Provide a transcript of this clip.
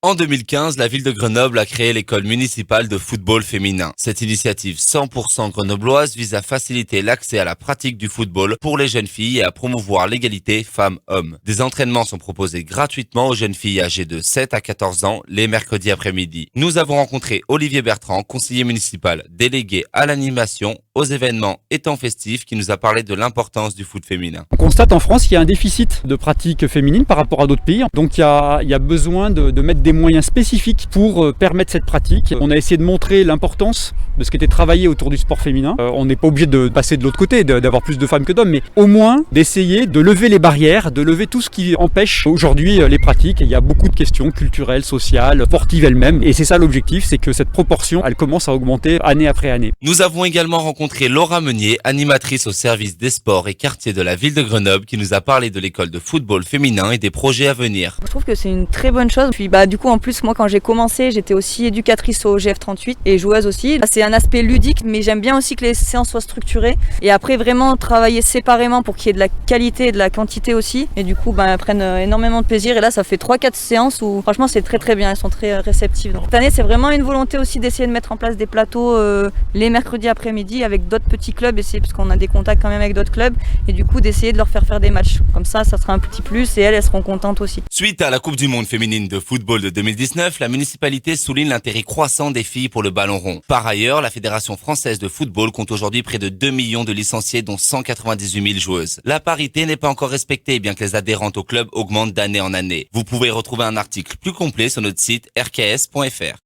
En 2015, la ville de Grenoble a créé l'école municipale de football féminin. Cette initiative 100% grenobloise vise à faciliter l'accès à la pratique du football pour les jeunes filles et à promouvoir l'égalité femmes-hommes. Des entraînements sont proposés gratuitement aux jeunes filles âgées de 7 à 14 ans les mercredis après-midi. Nous avons rencontré Olivier Bertrand, conseiller municipal, délégué à l'animation, aux événements et temps festifs, qui nous a parlé de l'importance du foot féminin. On constate en France qu'il y a un déficit de pratiques féminines par rapport à d'autres pays. Donc il y a besoin de mettre des moyens spécifiques pour permettre cette pratique. On a essayé de montrer l'importance de ce qui était travaillé autour du sport féminin. On n'est pas obligé de passer de l'autre côté, d'avoir plus de femmes que d'hommes, mais au moins d'essayer de lever les barrières, de lever tout ce qui empêche aujourd'hui les pratiques. Il y a beaucoup de questions culturelles, sociales, sportives elles-mêmes. Et c'est ça l'objectif, c'est que cette proportion, elle commence à augmenter année après année. Nous avons également rencontré Laura Meunier, animatrice au service des sports et quartiers de la ville de Grenoble, qui nous a parlé de l'école de football féminin et des projets à venir. Je trouve que c'est une très bonne chose. Puis du coup en plus moi quand j'ai commencé j'étais aussi éducatrice au GF38 et joueuse aussi. C'est un aspect ludique mais j'aime bien aussi que les séances soient structurées et après vraiment travailler séparément pour qu'il y ait de la qualité et de la quantité aussi. Et du coup elles prennent énormément de plaisir et là ça fait 3-4 séances où franchement c'est très très bien, elles sont très réceptives. Donc, cette année c'est vraiment une volonté aussi d'essayer de mettre en place des plateaux les mercredis après-midi avec d'autres petits clubs, parce qu'on a des contacts quand même avec d'autres clubs et du coup d'essayer de leur faire des matchs. Comme ça sera un petit plus et elles seront contentes aussi. Suite à la Coupe du Monde féminine de football de 2019, la municipalité souligne l'intérêt croissant des filles pour le ballon rond. Par ailleurs, la Fédération française de football compte aujourd'hui près de 2 millions de licenciés, dont 198 000 joueuses. La parité n'est pas encore respectée, bien que les adhérentes au club augmentent d'année en année. Vous pouvez retrouver un article plus complet sur notre site rks.fr.